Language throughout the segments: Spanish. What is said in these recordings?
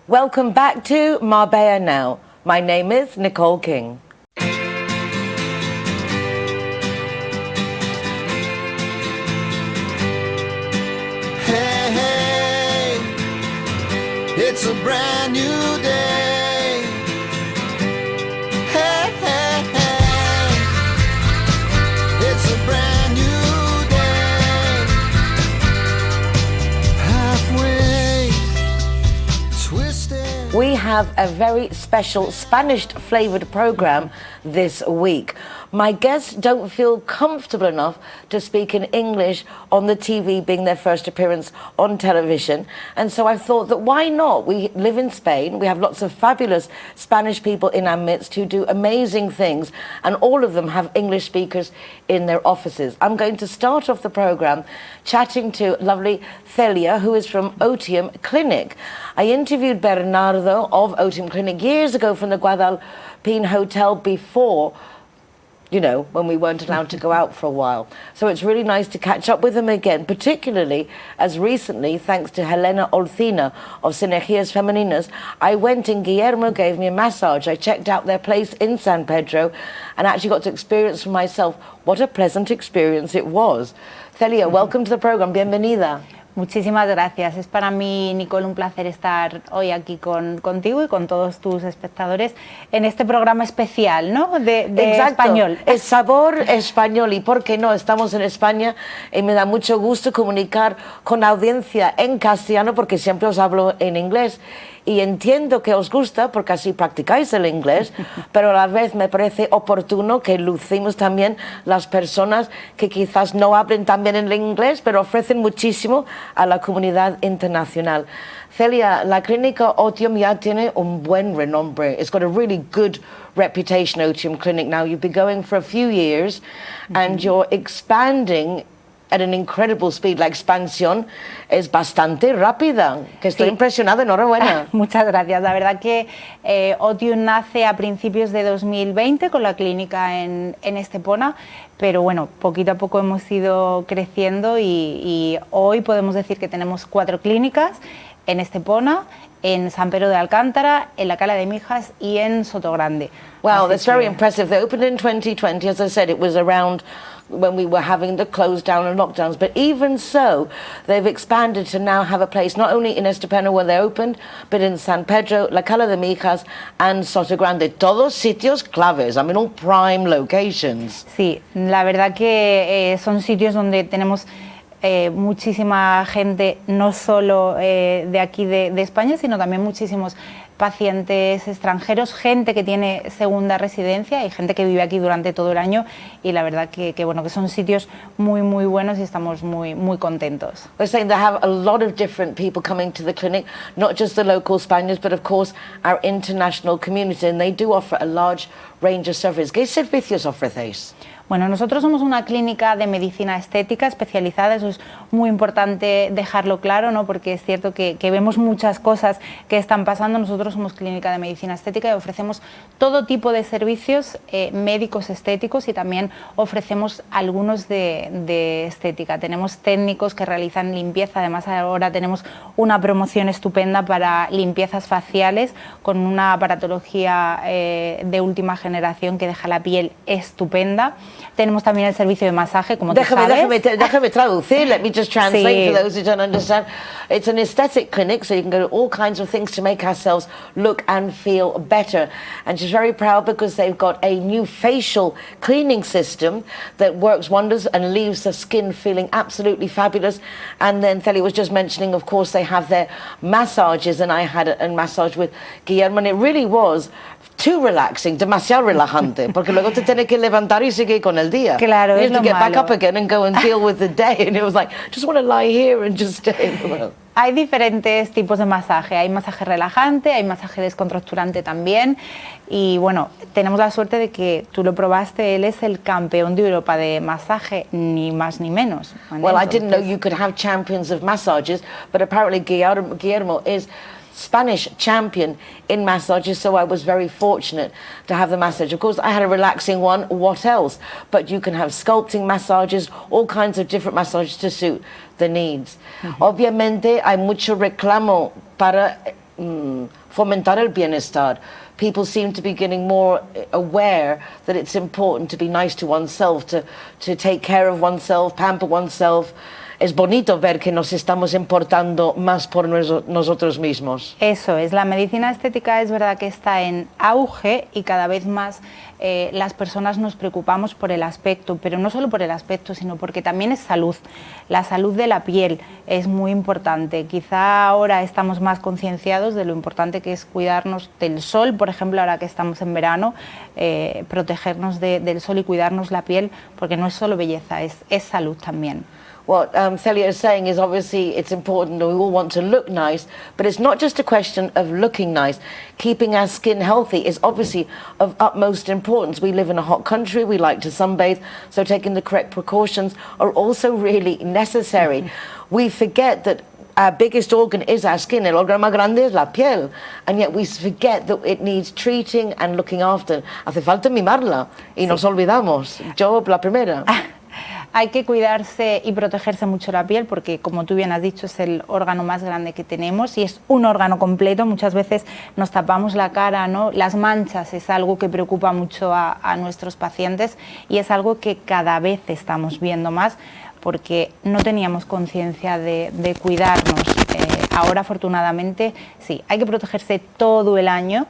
Welcome back to Marbella Now. My name is Nicole King. Hey, hey, it's a brand new day. Hey, hey, hey, it's a brand new day. Halfway twisted. We have a very special Spanish-flavored program this week. My guests don't feel comfortable enough to speak in English on the TV, being their first appearance on television. And so I thought that why not? We live in Spain. We have lots of fabulous Spanish people in our midst who do amazing things. And all of them have English speakers in their offices. I'm going to start off the program chatting to lovely Celia, who is from Otium Clinic. I interviewed Bernardo of Otium Clinic years ago from the Guadalpine Hotel before, you know, when we weren't allowed to go out for a while. So it's really nice to catch up with them again, particularly as recently, thanks to Helena Olcina of Sinergias Femeninas, I went and Guillermo gave me a massage. I checked out their place in San Pedro and actually got to experience for myself what a pleasant experience it was. Celia, welcome to the program. Bienvenida. Muchísimas gracias. Es para mí, Nicole, un placer estar hoy aquí contigo y con todos tus espectadores en este programa especial, ¿no? De español. El sabor español. Y por qué no, estamos en España y me da mucho gusto comunicar con la audiencia en castellano porque siempre os hablo en inglés. Y entiendo que os gusta porque así practicáis el inglés, pero a la vez me parece oportuno que lucimos también las personas que quizás no hablen tan bien el inglés, pero ofrecen muchísimo a la comunidad internacional. Celia, la clínica Otium ya tiene un buen renombre. It's got a really good reputation, Otium Clinic. Now, you've been going for a few years and you're expanding at an incredible speed. La expansión es bastante rápida, que estoy impresionada, enhorabuena. Muchas gracias. La verdad que Otium nace a principios de 2020 con la clínica en Estepona, pero bueno, poquito a poco hemos ido creciendo y hoy podemos decir que tenemos 4 clínicas en Estepona, en San Pedro de Alcántara, en la Cala de Mijas y en Sotogrande. Wow, that's very impressive. They opened in 2020, as I said, it was around when we were having the close down and lockdowns, but even so, they've expanded to now have a place not only in Estepona where they opened, but in San Pedro, la Cala de Mijas and Sotogrande, todos sitios claves, I mean, all prime locations. Sí, la verdad que son sitios donde tenemos muchísima gente, no solo de aquí de España, sino también muchísimos pacientes extranjeros, gente que tiene segunda residencia y gente que vive aquí durante todo el año, y la verdad que bueno, que son sitios muy buenos y estamos muy contentos. We're saying they have a lot of different people coming to the clinic, not just the local Spaniards, but of course our international community, and they do offer a large range of services. ¿Qué servicios ofrecéis? Bueno, nosotros somos una clínica de medicina estética especializada, eso es muy importante dejarlo claro, ¿no? Porque es cierto que vemos muchas cosas que están pasando. Nosotros somos clínica de medicina estética y ofrecemos todo tipo de servicios médicos estéticos y también ofrecemos algunos de estética. Tenemos técnicos que realizan limpieza, además ahora tenemos una promoción estupenda para limpiezas faciales con una aparatología de última generación que deja la piel estupenda. Tenemos también el servicio de masaje, como tú sabes. Déjame traducir. Let me just translate for those who don't understand. It's an aesthetic clinic, so you can go to all kinds of things to make ourselves look and feel better. And she's very proud because they've got a new facial cleaning system that works wonders and leaves the skin feeling absolutely fabulous. And then Celia was just mentioning, of course, they have their massages, and I had a massage with Guillermo, and it really was too relaxing, demasiado relajante, porque luego te tienes que levantar y seguir con el día. Claro, you es have to lo get back malo. up again and go and deal with the day, and it was like, just want to lie here and just stay. Hay diferentes tipos de masaje, hay masaje relajante, hay masaje descontracturante también, y bueno, tenemos la suerte de que tú lo probaste, él es el campeón de Europa de masaje, ni más ni menos. Well, I didn't know you could have champions of massages, but apparently Guillermo is Spanish champion in massages, so I was very fortunate to have the massage. Of course, I had a relaxing one, what else? But you can have sculpting massages, all kinds of different massages to suit the needs. Obviamente hay mucho reclamo para fomentar el bienestar. People seem to be getting more aware that it's important to be nice to oneself, to take care of oneself, pamper oneself. Es bonito ver que nos estamos importando más por nosotros mismos. Eso es, la medicina estética es verdad que está en auge y cada vez más las personas nos preocupamos por el aspecto, pero no solo por el aspecto, sino porque también es salud. La salud de la piel es muy importante. Quizá ahora estamos más concienciados de lo importante que es cuidarnos del sol, por ejemplo, ahora que estamos en verano, protegernos del sol y cuidarnos la piel, porque no es solo belleza, es salud también. What Celia is saying is obviously it's important and we all want to look nice, but it's not just a question of looking nice. Keeping our skin healthy is obviously of utmost importance. We live in a hot country, we like to sunbathe, so taking the correct precautions are also really necessary. We forget that our biggest organ is our skin, el órgano más grande es la piel, and yet we forget that it needs treating and looking after. Hace falta mimarla y nos olvidamos. Yo la primera. Hay que cuidarse y protegerse mucho la piel porque, como tú bien has dicho, es el órgano más grande que tenemos y es un órgano completo. Muchas veces nos tapamos la cara, ¿no? Las manchas es algo que preocupa mucho a nuestros pacientes y es algo que cada vez estamos viendo más porque no teníamos conciencia de cuidarnos. Ahora, afortunadamente, sí, hay que protegerse todo el año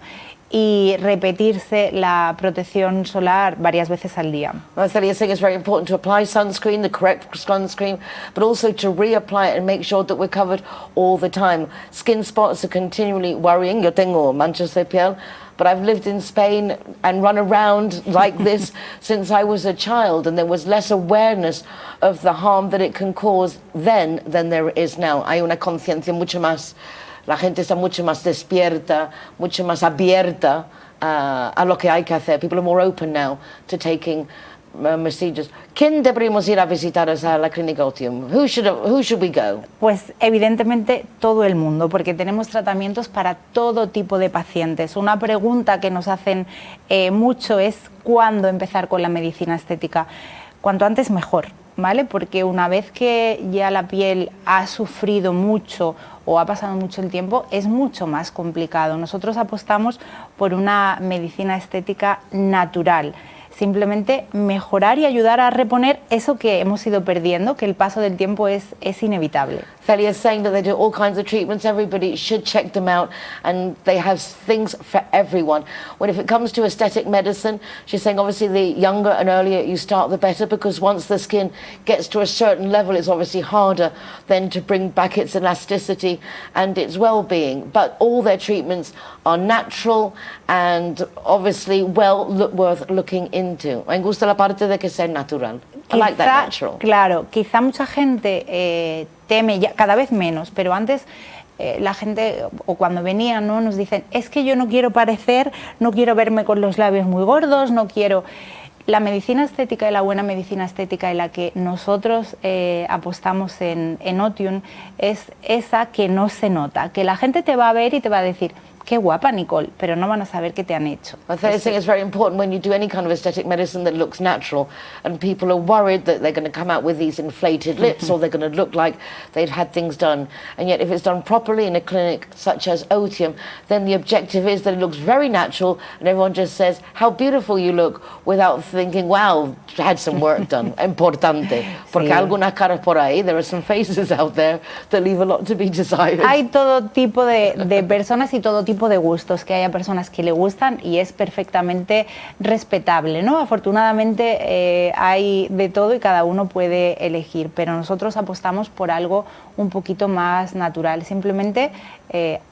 y repetirse la protección solar varias veces al día. Celia is saying it's very important to apply sunscreen, the correct sunscreen, but also to reapply it and make sure that we're covered all the time. Skin spots are continually worrying. Yo tengo manchas de piel, but I've lived in Spain and run around like this since I was a child, and there was less awareness of the harm that it can cause then than there is now. Hay una conciencia mucho más. La gente está mucho más despierta, mucho más abierta a lo que hay que hacer. People are more open now to taking procedures. ¿Quién deberíamos ir a visitar a la clínica Otium? Who should we go? Pues evidentemente todo el mundo, porque tenemos tratamientos para todo tipo de pacientes. Una pregunta que nos hacen mucho es ¿cuándo empezar con la medicina estética? Cuanto antes mejor, ¿vale? Porque una vez que ya la piel ha sufrido mucho o ha pasado mucho el tiempo, es mucho más complicado. Nosotros apostamos por una medicina estética natural. Simplemente mejorar y ayudar a reponer eso que hemos ido perdiendo, que el paso del tiempo es inevitable. Celia is saying that they do all kinds of treatments. Everybody should check them out, and they have things for everyone. When if it comes to aesthetic medicine, she's saying obviously the younger and earlier you start, the better, because once the skin gets to a certain level, it's obviously harder then to bring back its elasticity and its well-being. But all their treatments are natural and obviously worth looking into. Me gusta la parte de que sea natural. I like that natural. Claro, quizá mucha gente teme, ya, cada vez menos, pero antes la gente, o cuando venían, ¿no? Nos dicen, es que yo no quiero parecer, no quiero verme con los labios muy gordos, no quiero... La medicina estética y la buena medicina estética y la que nosotros apostamos en Otium es esa que no se nota, que la gente te va a ver y te va a decir, qué guapa Nicole, pero no van a saber qué te han hecho. I think it's very important when you do any kind of aesthetic medicine that looks natural, and people are worried that they're going to come out with these inflated lips or they're going to look like they've had things done. And yet if it's done properly in a clinic such as Otium, then the objective is that it looks very natural and everyone just says, how beautiful you look, without thinking, wow, had some work done. Importante. Porque algunas caras por ahí, there are some faces out there that leave a lot to be desired. Hay todo tipo de personas y todo tipo de gustos, que haya personas que le gustan y es perfectamente respetable, ¿no? Afortunadamente hay de todo y cada uno puede elegir, pero nosotros apostamos por algo un poquito más natural, simplemente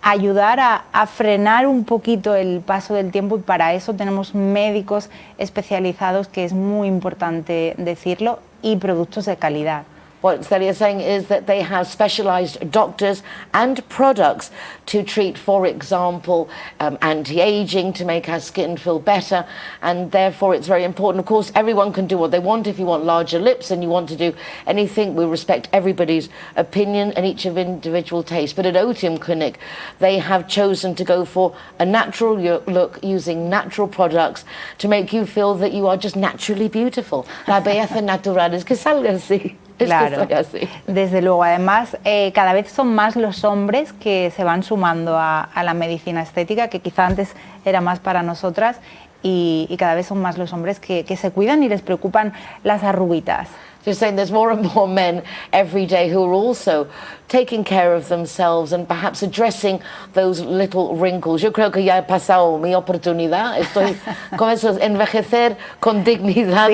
ayudar a frenar un poquito el paso del tiempo, y para eso tenemos médicos especializados, que es muy importante decirlo, y productos de calidad. What Celia is saying is that they have specialized doctors and products to treat, for example, anti-aging, to make our skin feel better, and therefore it's very important. Of course, everyone can do what they want. If you want larger lips and you want to do anything, we respect everybody's opinion and each of individual taste. But at Otium Clinic, they have chosen to go for a natural look using natural products to make you feel that you are just naturally beautiful. La belleza natural es que salga así. Claro, soy así. Desde luego. Además, cada vez son más los hombres que se van sumando a la medicina estética, que quizá antes era más para nosotras, y cada vez son más los hombres que se cuidan y les preocupan las arruguitas. Just saying there's more and more men every day who are also taking care of themselves and perhaps addressing those little wrinkles. Yo creo que ya he pasado mi oportunidad. Estoy con eso, envejecer con dignidad,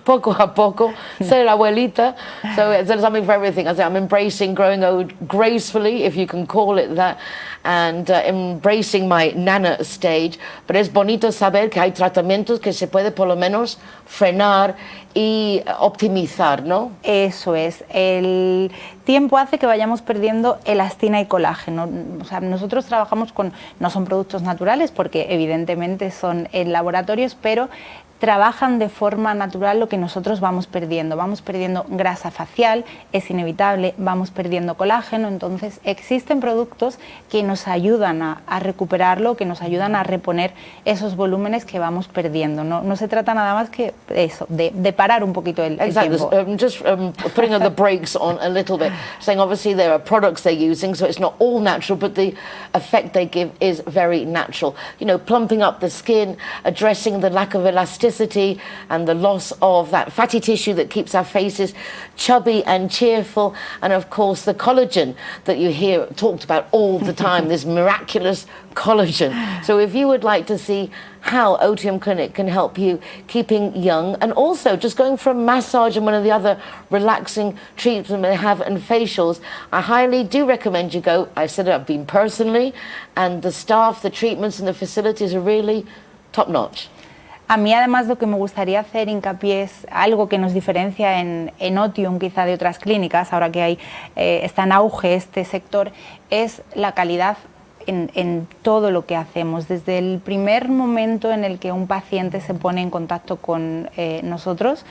poco a poco, ser abuelita. So there's something for everything. I say I'm embracing growing old gracefully, if you can call it that, and embracing my nana stage. Pero es bonito saber que hay tratamientos que se puede por lo menos frenar y optimizar, ¿no? Eso es. El tiempo hace que vayamos perdiendo elastina y colágeno. O sea, nosotros trabajamos con, no son productos naturales porque evidentemente son en laboratorios, pero trabajan de forma natural lo que nosotros vamos perdiendo. Vamos perdiendo grasa facial, es inevitable, vamos perdiendo colágeno. Entonces existen productos que nos ayudan a recuperarlo, que nos ayudan a reponer esos volúmenes que vamos perdiendo. No se trata nada más que eso, de parar un poquito el tiempo. Just putting the brakes on a little bit, saying obviously there are products they're using, so it's not all natural, but the effect they give is very natural. You know, plumping up the skin, addressing the lack of elasticity and the loss of that fatty tissue that keeps our faces chubby and cheerful, and of course the collagen that you hear talked about all the time, this miraculous collagen. So if you would like to see how Otium Clinic can help you keeping young, and also just going for a massage and one of the other relaxing treatments they have and facials, I highly do recommend you go. I said I've been personally, and the staff, the treatments and the facilities are really top notch. A mí además lo que me gustaría hacer hincapié es algo que nos diferencia en Otium quizá de otras clínicas, ahora que está en auge este sector, es la calidad en todo lo que hacemos. Desde el primer momento en el que un paciente se pone en contacto con nosotros,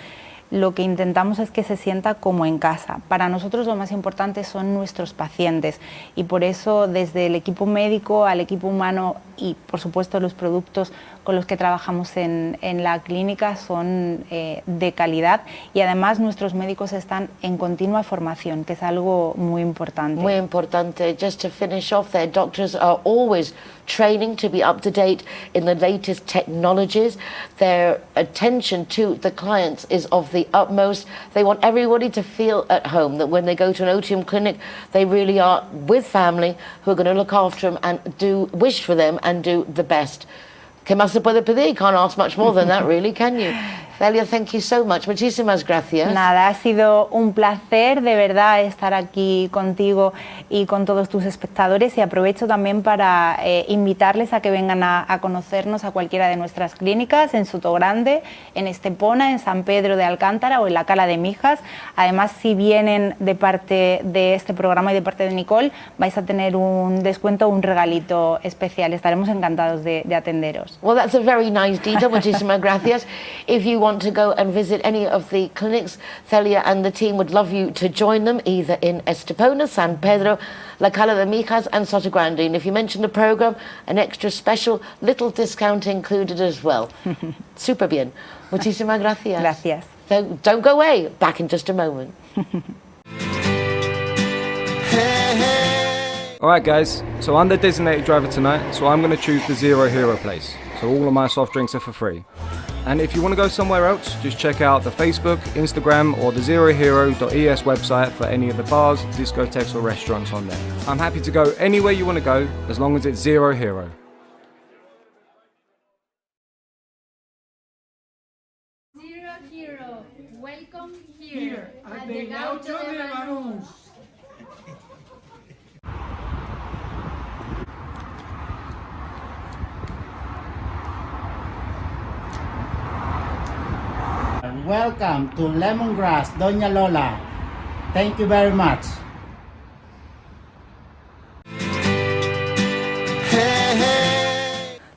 lo que intentamos es que se sienta como en casa. Para nosotros lo más importante son nuestros pacientes, y por eso desde el equipo médico al equipo humano y por supuesto los productos con los que trabajamos en la clínica son de calidad, y además nuestros médicos están en continua formación, que es algo muy importante. Muy importante. Just to finish off, their doctors are always training to be up to date in the latest technologies. Their attention to the clients is of the utmost. They want everybody to feel at home, that when they go to an Otium clinic, they really are with family who are going to look after them and wish for them and do the best. ¿Qué más se puede pedir? Can't ask much more than that, really, can you? Celia, thank you so much. Muchísimas gracias. Nada, ha sido un placer de verdad estar aquí contigo y con todos tus espectadores, y aprovecho también para invitarles a que vengan a conocernos a cualquiera de nuestras clínicas, en Sotogrande, en Estepona, en San Pedro de Alcántara o en la Cala de Mijas. Además, si vienen de parte de este programa y de parte de Nicole, vais a tener un descuento, un regalito especial. Estaremos encantados de atenderos. Well, that's a very nice detail. Muchísimas gracias. If you want to go and visit any of the clinics, Celia and the team would love you to join them either in Estepona, San Pedro, La Cala de Mijas and Sotogrande. And if you mention the program, an extra special little discount included as well. Super bien. Muchísimas gracias. Gracias. So don't go away. Back in just a moment. Alright guys, so I'm the designated driver tonight, so I'm going to choose the Zero Hero place. So all of my soft drinks are for free. And if you want to go somewhere else, just check out the Facebook, Instagram or the zerohero.es website for any of the bars, discotheques or restaurants on there. I'm happy to go anywhere you want to go, as long as it's Zero Hero. Zero Hero, welcome here at the Gaucho de Banús. Welcome to Lemongrass, Doña Lola. Thank you very much.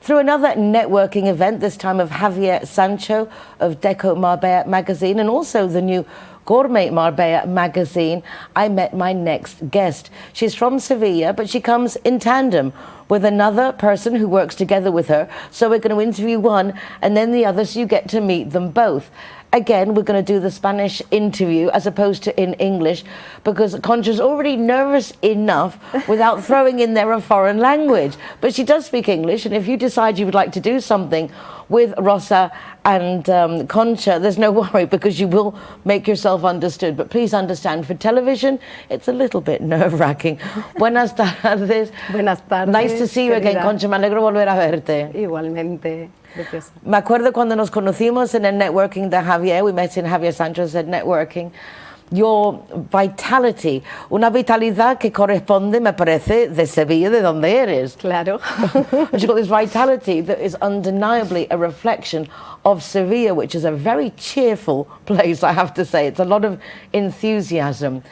Through another networking event, this time of Javier Sancho of Deco Marbella magazine and also the new Gourmet Marbella magazine, I met my next guest. She's from Sevilla, but she comes in tandem with another person who works together with her. So we're going to interview one and then the other, so you get to meet them both. again, we're going to do the Spanish interview as opposed to in English, because Concha's already nervous enough without throwing in there a foreign language. But she does speak English, and if you decide you would like to do something with Rosa and Concha, there's no worry, because you will make yourself understood. But please understand, for television, it's a little bit nerve-wracking. Buenas tardes. Buenas tardes. Nice to see you again, Concha. Me alegro volver a verte. Igualmente. Preciosa. Me acuerdo cuando nos conocimos en el networking de Javier. We met in Javier Sanchez's networking. Your vitality, una vitalidad que corresponde, me parece, de Sevilla, de donde eres. Claro. You've got this vitality that is undeniably a reflection of Sevilla, which is a very cheerful place, I have to say. It's a lot of enthusiasm.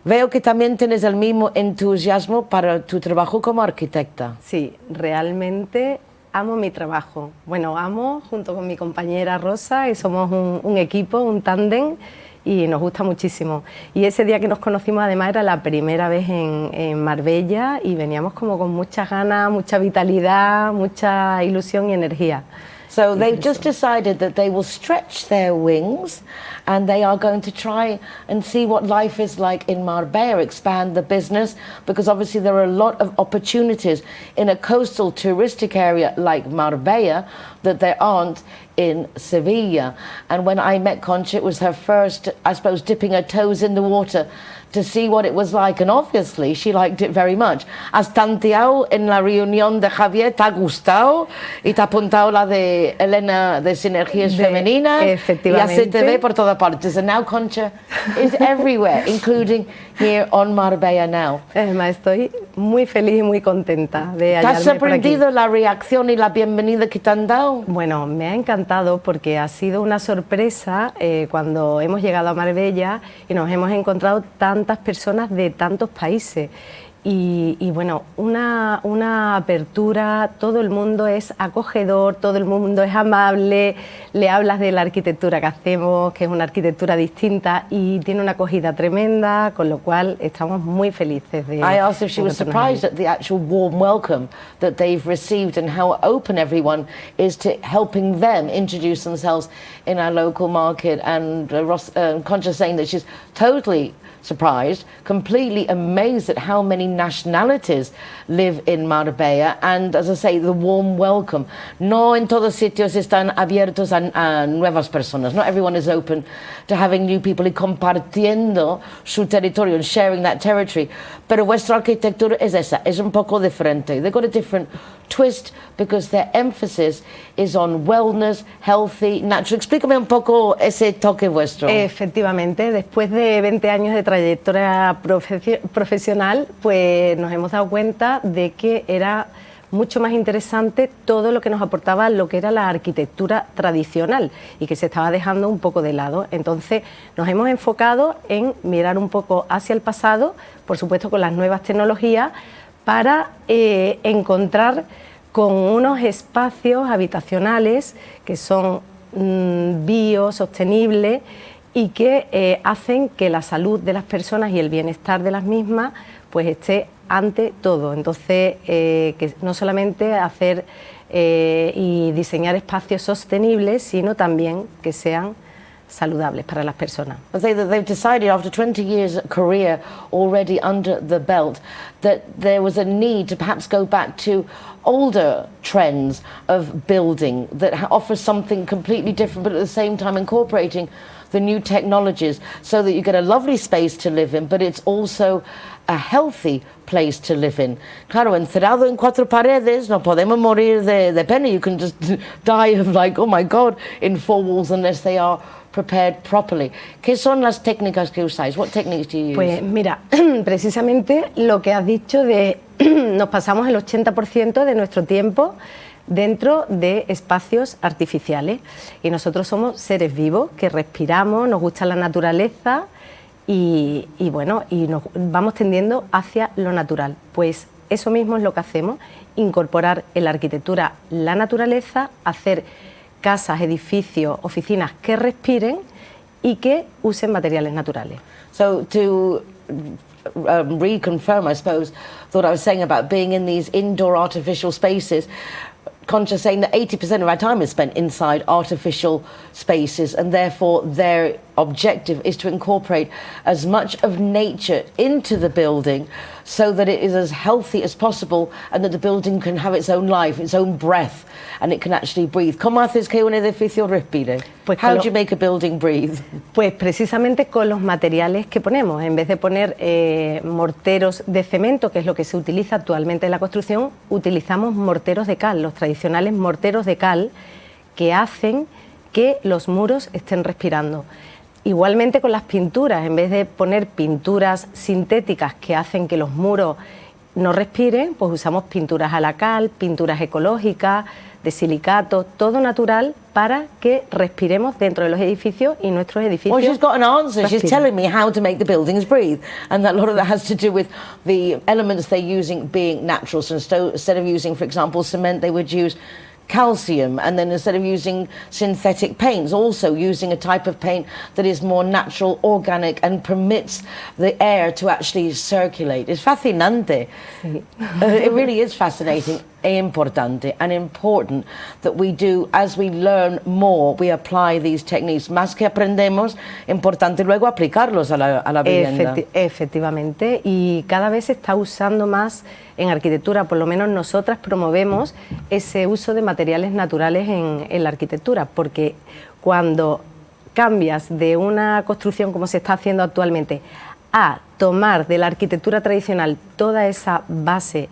Veo que también tienes el mismo entusiasmo para tu trabajo como arquitecta. Sí, realmente amo mi trabajo. Bueno, amo junto con mi compañera Rosa, y somos un equipo, un tándem, y nos gusta muchísimo. Y ese día que nos conocimos, además, era la primera vez en Marbella, y veníamos como con muchas ganas, mucha vitalidad, mucha ilusión y energía. So they've just decided that they will stretch their wings, and they are going to try and see what life is like in Marbella, expand the business, because obviously there are a lot of opportunities in a coastal touristic area like Marbella that there aren't in Sevilla. And when I met Concha, it was her first, I suppose, dipping her toes in the water to see what it was like, and obviously she liked it very much. Has tanteado en la reunión de Javier, te ha gustado, y te ha apuntado la de Elena de Sinergias Femeninas, efectivamente. Y así te ve por todas partes. And now Concha is everywhere, including here on Marbella Now. Además, estoy muy feliz y muy contenta de hallarme ¿Te has sorprendido por aquí. la reacción y la bienvenida que te han dado? Bueno, me ha encantado, porque ha sido una sorpresa cuando hemos llegado a Marbella y nos hemos encontrado tantas personas de tantos países. Y bueno, una apertura, todo el mundo es acogedor, todo el mundo es amable, le hablas de la arquitectura que hacemos, que es una arquitectura distinta, y tiene una acogida tremenda, con lo cual estamos muy felices de... I asked if she was surprised at the actual warm welcome that they've received and how open everyone is to helping them introduce themselves in our local market, and Concha saying that she's totally surprised, completely amazed at how many nationalities live in Marbella, and as I say, the warm welcome. No en todos sitios están abiertos a nuevas personas. Not everyone is open to having new people y compartiendo su territorio and sharing that territory. Pero vuestra arquitectura es esa, es un poco diferente. They've got a different twist because their emphasis is on wellness, healthy, natural. Explícame un poco ese toque vuestro. Efectivamente, después de 20 años de trayectoria profesional, pues nos hemos dado cuenta de que era mucho más interesante todo lo que nos aportaba lo que era la arquitectura tradicional, y que se estaba dejando un poco de lado. Entonces nos hemos enfocado en mirar un poco hacia el pasado, por supuesto con las nuevas tecnologías, para encontrar con unos espacios habitacionales que son biosostenibles y que hacen que la salud de las personas y el bienestar de las mismas pues esté ante todo. Entonces, que no solamente hacer y diseñar espacios sostenibles, sino también que sean saludables para las personas. I say that they've decided, after 20 years career already under the belt, that there was a need to perhaps go back to older trends of building that offers something completely different, but at the same time incorporating the new technologies, so that you get a lovely space to live in, but it's also a healthy place to live in. Claro, encerrado en cuatro paredes, no podemos morir de pena. You can just die of like, oh my God, in four walls unless they are prepared properly. ¿Qué son las técnicas que usáis? What techniques do you use? Pues mira, precisamente lo que has dicho de nos pasamos el 80% de nuestro tiempo dentro de espacios artificiales, y nosotros somos seres vivos que respiramos, nos gusta la naturaleza y bueno, y nos vamos tendiendo hacia lo natural. Pues eso mismo es lo que hacemos, incorporar en la arquitectura la naturaleza, hacer casas, edificios, oficinas que respiren y que usen materiales naturales. So to reconfirm, I suppose, what I was saying about being in these indoor artificial spaces, Concha saying that 80% of our time is spent inside artificial spaces, and therefore their objective is to incorporate as much of nature into the building so that it is as healthy as possible and that the building can have its own life, its own breath, and it can actually breathe. ¿Cómo haces que un edificio respire? Pues How do you make a building breathe? Pues precisamente con los materiales que ponemos. En vez de poner morteros de cemento, que es lo que se utiliza actualmente en la construcción, utilizamos morteros de cal, los tradicionales morteros de cal, que hacen que los muros estén respirando. Igualmente con las pinturas, en vez de poner pinturas sintéticas que hacen que los muros no respiren, pues usamos pinturas a la cal, pinturas ecológicas, de silicato, todo natural para que respiremos dentro de los edificios y nuestros edificios. Well, she's got an answer. respiren. She's telling me how to make the buildings breathe, and a lot of that has to do with the elements they're using being natural. So instead of using, for example, cement, they would use calcium, and then instead of using synthetic paints, also using a type of paint that is more natural, organic, and permits the air to actually circulate. It's fascinante. Sí. It really is fascinating e importante and important that we do, as we learn more, we apply these techniques. Más que aprendemos, importante luego aplicarlos a la vivienda. Efectivamente, y cada vez se está usando más en arquitectura, por lo menos nosotras promovemos ese uso de materiales naturales en la arquitectura, porque cuando cambias de una construcción como se está haciendo actualmente a tomar de la arquitectura tradicional toda esa base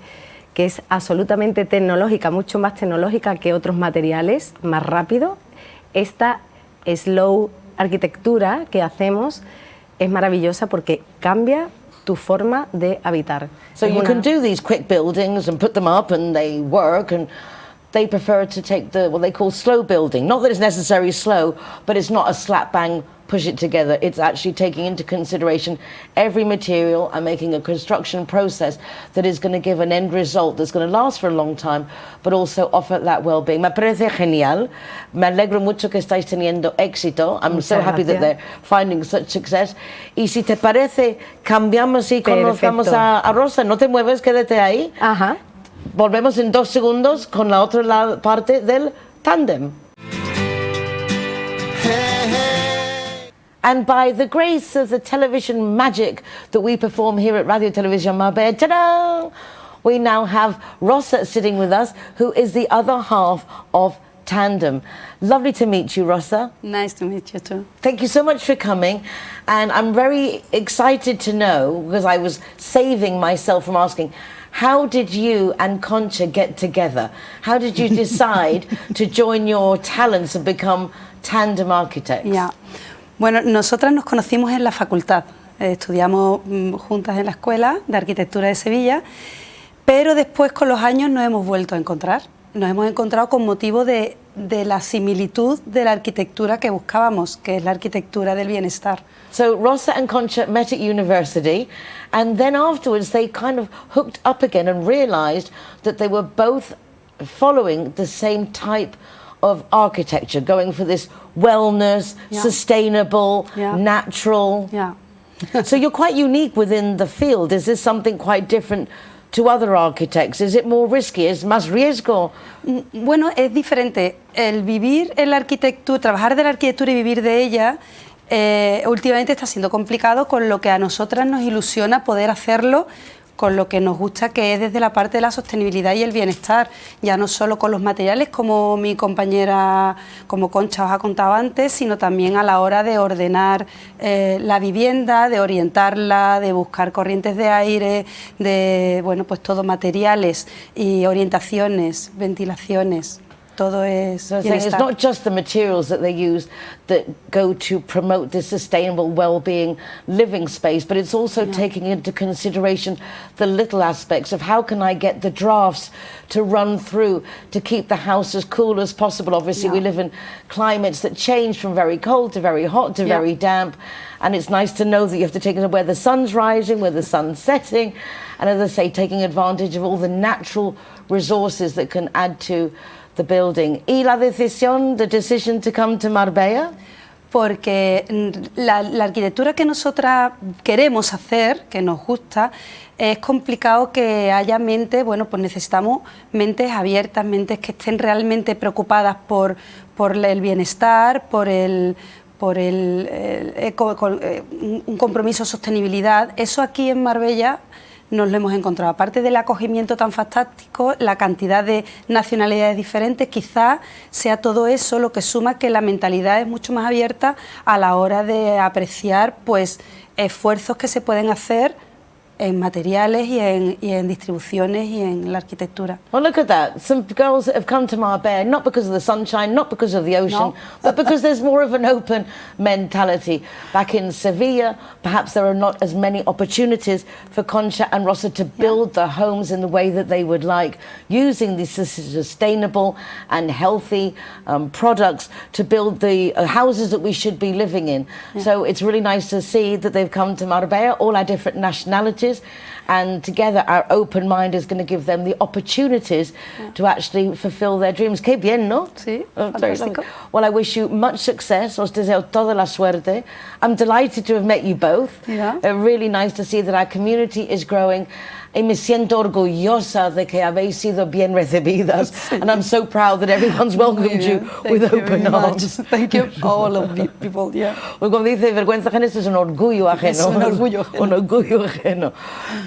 que es absolutamente tecnológica, mucho más tecnológica que otros materiales, más rápido, esta slow arquitectura que hacemos es maravillosa porque cambia tu forma de habitar. So you can do these quick buildings and put them up and they work, and they prefer to take what they call slow building. Not that it's necessarily slow, but it's not a slap bang push it together. It's actually taking into consideration every material and making a construction process that is going to give an end result that's going to last for a long time, but also offer that well-being. Me parece genial. Me alegro mucho que estáis teniendo éxito. I'm so happy that they're finding such success. Y si te parece, cambiamos y conozcamos a Rosa. No te mueves, quédate ahí. Ajá. Volvemos en 2 segundos con la otra parte del Tandem. And by the grace of the television magic that we perform here at Radio Televisión Marbella, ta-da! We now have Rosa sitting with us, who is the other half of Tandem. Lovely to meet you, Rosa. Nice to meet you too. Thank you so much for coming. And I'm very excited to know, because I was saving myself from asking, how did you and Concha get together? How did you decide to join your talents and become Tandem Architects? Yeah. Bueno, nosotras nos conocimos en la facultad, estudiamos juntas en la Escuela de Arquitectura de Sevilla, pero después con los años nos hemos vuelto a encontrar. Nos hemos encontrado con motivo de la similitud de la arquitectura que buscábamos, que es la arquitectura del bienestar. So Rosa and Concha met at university, and then afterwards they kind of hooked up again and realised that they were both following the same type of architecture, going for this wellness, sustainable, natural. Yeah. So you're quite unique within the field. Is this something quite different to other architects? Is it more risky? ¿Es más riesgo? Bueno, es diferente. El vivir en la arquitectura, trabajar de la arquitectura y vivir de ella, últimamente está siendo complicado, con lo que a nosotras nos ilusiona poder hacerlo con lo que nos gusta, que es desde la parte de la sostenibilidad y el bienestar, ya no solo con los materiales, como mi compañera, como Concha os ha contado antes, sino también a la hora de ordenar la vivienda, de orientarla, de buscar corrientes de aire, de, bueno, pues todo, materiales y orientaciones, ventilaciones. Todo es so it's not just the materials that they use that go to promote this sustainable well-being living space, but it's also taking into consideration the little aspects of how can I get the drafts to run through to keep the house as cool as possible. Obviously we live in climates that change from very cold to very hot to very damp, and it's nice to know that you have to take into where the sun's rising, where the sun's setting, and as I say, taking advantage of all the natural resources that can add to the building. ¿Y la decisión, the decision to come to Marbella? porque la arquitectura que nosotras queremos hacer, que nos gusta, es complicado que haya mentes, bueno, pues necesitamos mentes abiertas, mentes que estén realmente preocupadas por el bienestar, por un compromiso de sostenibilidad. Eso aquí en Marbella nos lo hemos encontrado. Aparte del acogimiento tan fantástico, la cantidad de nacionalidades diferentes, quizás sea todo eso lo que suma que la mentalidad es mucho más abierta a la hora de apreciar pues esfuerzos que se pueden hacer en materiales y en distribuciones y en la arquitectura. Well, look at that. Some girls that have come to Marbella, not because of the sunshine, not because of the ocean, No. but because there's more of an open mentality. Back in Sevilla, perhaps there are not as many opportunities for Concha and Rosa to build their homes in the way that they would like, using these sustainable and healthy products to build the houses that we should be living in. So it's really nice to see that they've come to Marbella, all our different nationalities, and together our open mind is going to give them the opportunities to actually fulfill their dreams. Qué bien, ¿no? Sí, Very fantástico. lovely. Well, I wish you much success. Os deseo toda la suerte. I'm delighted to have met you both. Yeah. Really nice to see that our community is growing. Y me siento orgullosa de que habéis sido bien recibidas. And I'm so proud that everyone's welcomed you with open arms. Thank you, all of you people, yeah. O como dice, vergüenza ajena, esto es un orgullo ajeno. Es un orgullo ajeno. Un orgullo ajeno.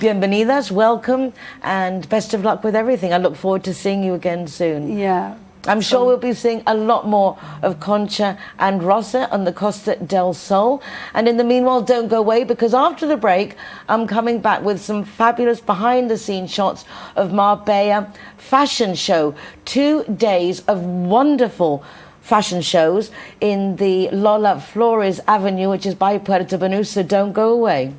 Bienvenidas, welcome, and best of luck with everything. I look forward to seeing you again soon. Yeah. I'm sure we'll be seeing a lot more of Concha and Rosa on the Costa del Sol. And in the meanwhile, don't go away, because after the break, I'm coming back with some fabulous behind-the-scenes shots of Marbella Fashion Show. 2 days of wonderful fashion shows in the Lola Flores Avenue, which is by Puerto Banús, so don't go away.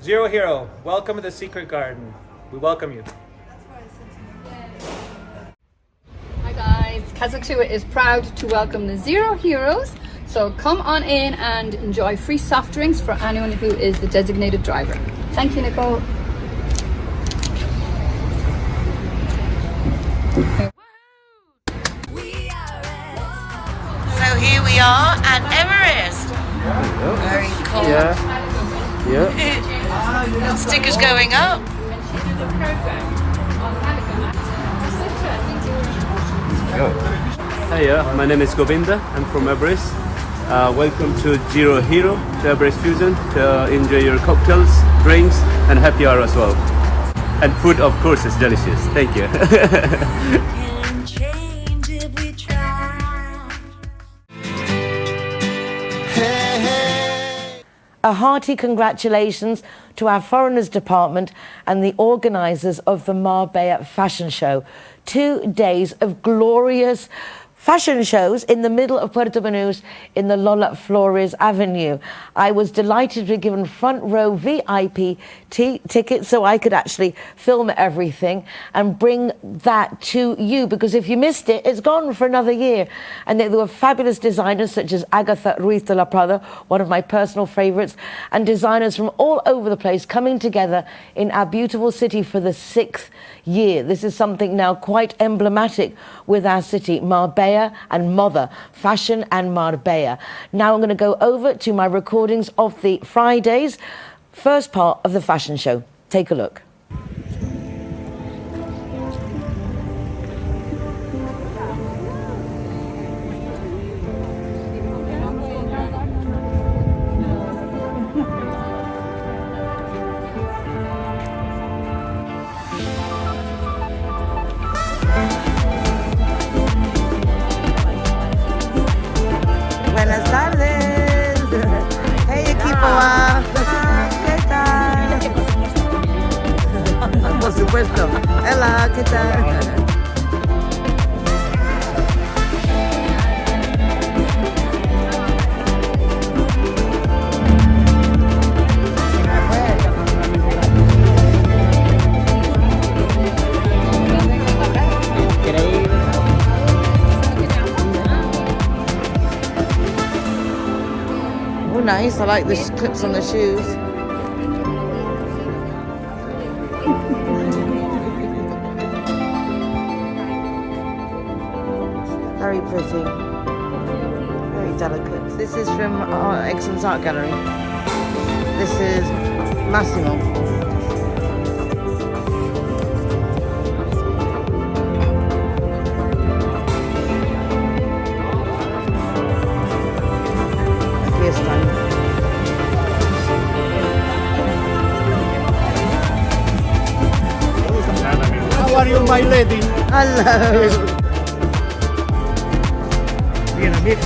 Zero Hero, welcome to the Secret Garden. We welcome you. Hi guys, Kazatua is proud to welcome the Zero Heroes. So come on in and enjoy free soft drinks for anyone who is the designated driver. Thank you, Nicole. So here we are at Everest. Very cool. Yeah. Stickers going up. Hi, my name is Govinda. I'm from Everest. Welcome to Zero Hero, to Everest Fusion, to enjoy your cocktails, drinks, and happy hour as well. And food, of course, is delicious. Thank you. A hearty congratulations to our Foreigners Department and the organisers of the Marbella Fashion Show. 2 days of glorious fashion shows in the middle of Puerto Banús in the Lola Flores Avenue. I was delighted to be given front row VIP tickets so I could actually film everything and bring that to you, because if you missed it, it's gone for another year. And there were fabulous designers such as Agatha Ruiz de la Prada, one of my personal favourites, and designers from all over the place coming together in our beautiful city for the 6th year. This is something now quite emblematic with our city, Marbella and Moda, fashion and Marbella. Now I'm going to go over to my recordings of the Fridays, first part of the fashion show. Take a look. supuesto. Hola, ¿qué tal? Oh, nice. I like the clips on the shoes. Very pretty. Very delicate. This is from Excellence Art Gallery. This is Massimo. How are you, my lady? Hello. Bien, bien.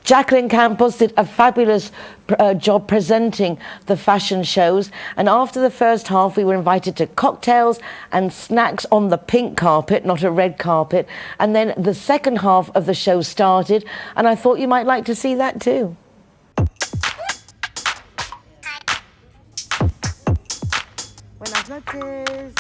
Jacqueline Campos did a fabulous job presenting the fashion shows, and after the first half we were invited to cocktails and snacks on the pink carpet, not a red carpet, and then the second half of the show started, and I thought you might like to see that too. Buenas noches.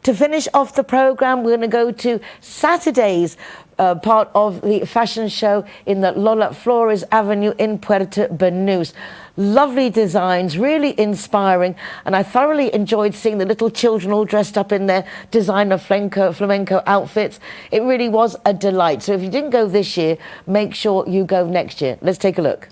To finish off the programme, we're going to go to Saturday's part of the fashion show in the Lola Flores Avenue in Puerto Banús. Lovely designs, really inspiring, and I thoroughly enjoyed seeing the little children all dressed up in their designer flamenco outfits. It really was a delight. So if you didn't go this year, make sure you go next year. Let's take a look.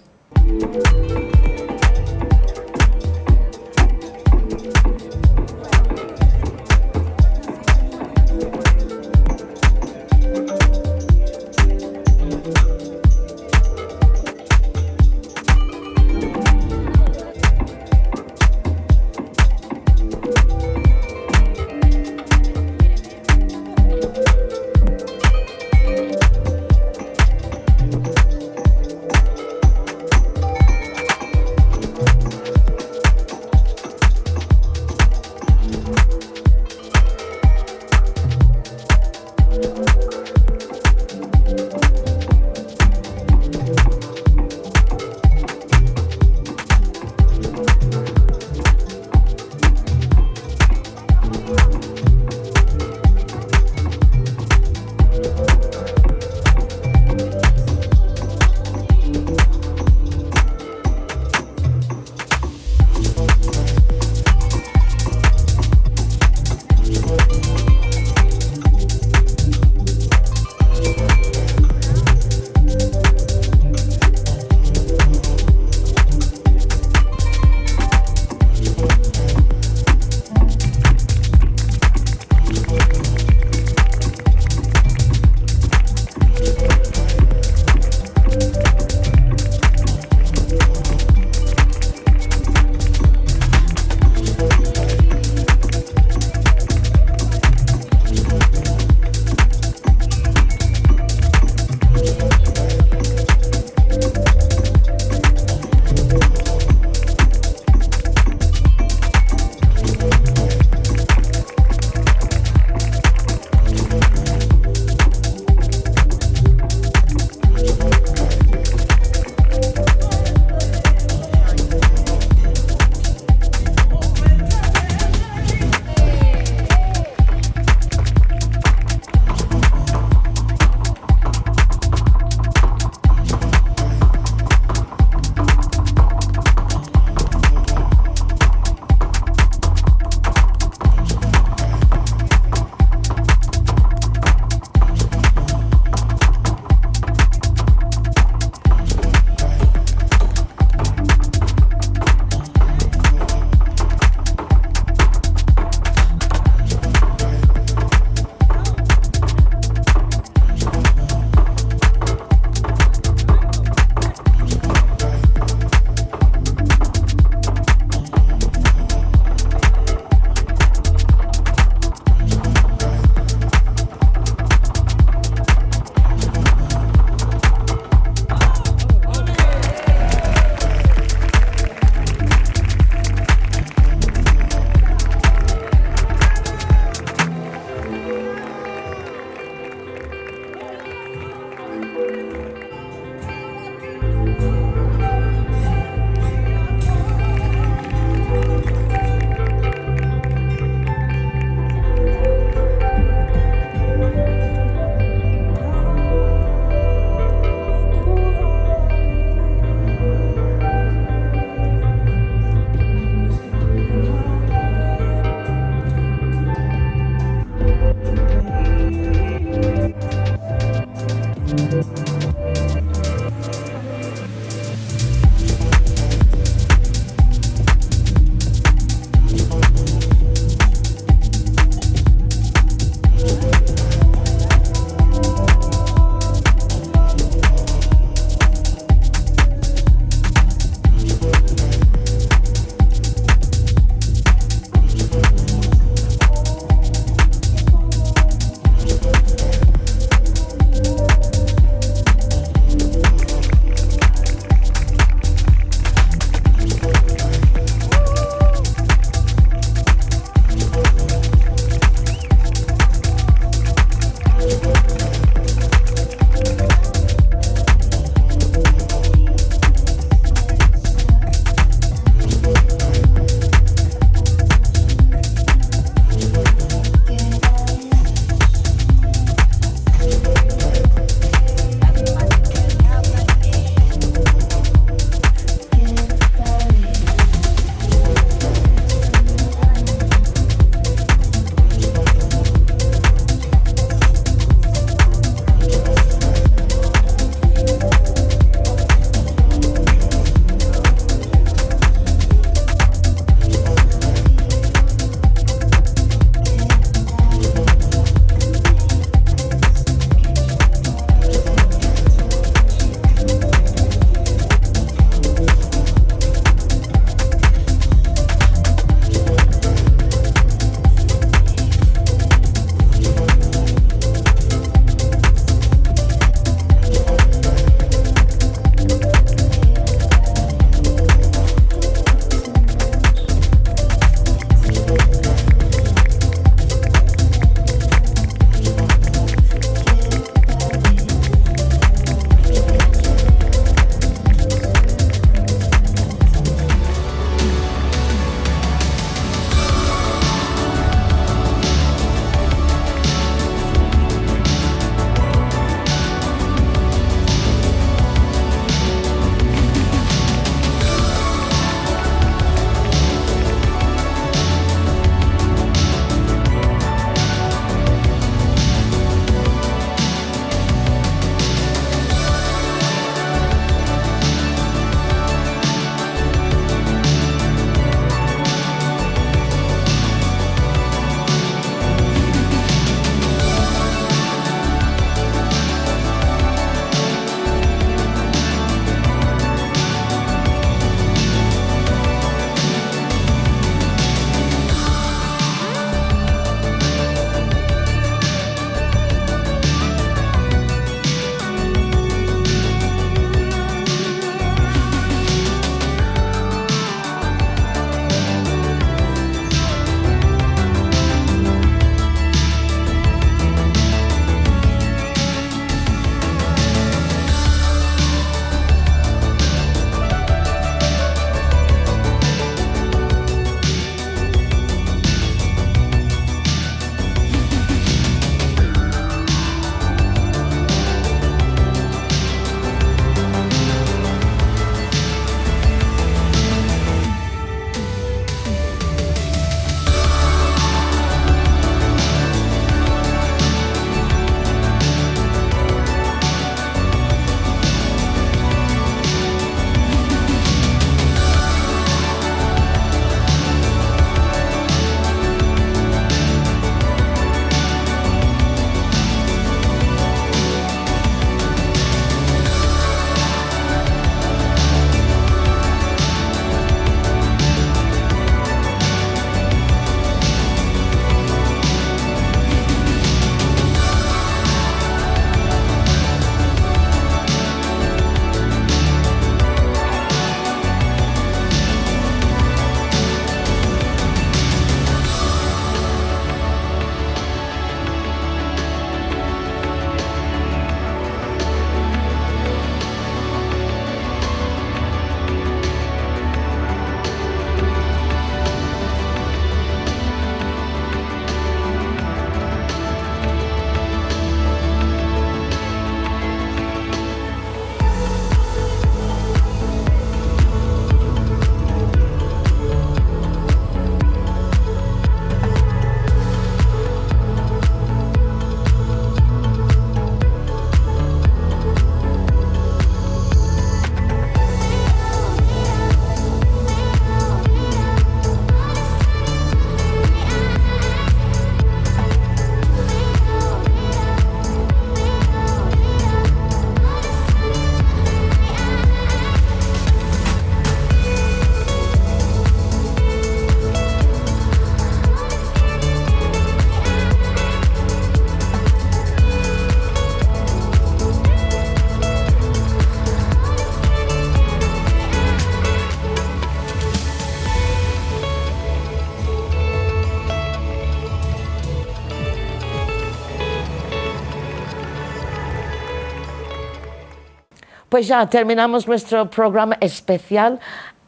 Pues ya terminamos nuestro programa especial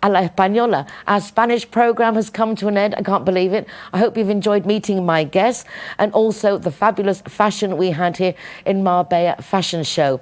a la española. Our Spanish program has come to an end. I can't believe it. I hope you've enjoyed meeting my guests and also the fabulous fashion we had here in Marbella Fashion Show.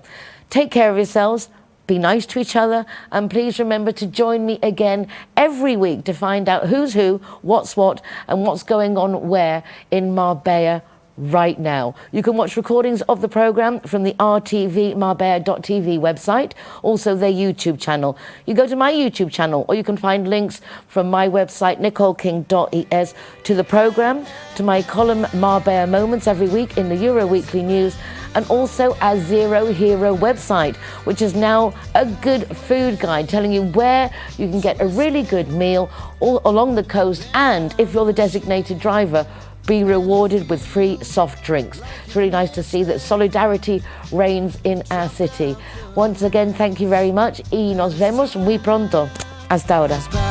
Take care of yourselves. Be nice to each other, and please remember to join me again every week to find out who's who, what's what, and what's going on where in Marbella right now. You can watch recordings of the programme from the RTV Marbella.tv website, also their YouTube channel. You go to my YouTube channel, or you can find links from my website, nicoleking.es, to the programme, to my column Marbella Moments every week in the Euro Weekly News, and also our Zero Hero website, which is now a good food guide telling you where you can get a really good meal all along the coast, and if you're the designated driver, be rewarded with free soft drinks. It's really nice to see that solidarity reigns in our city. Once again, thank you very much y nos vemos muy pronto. Hasta ahora.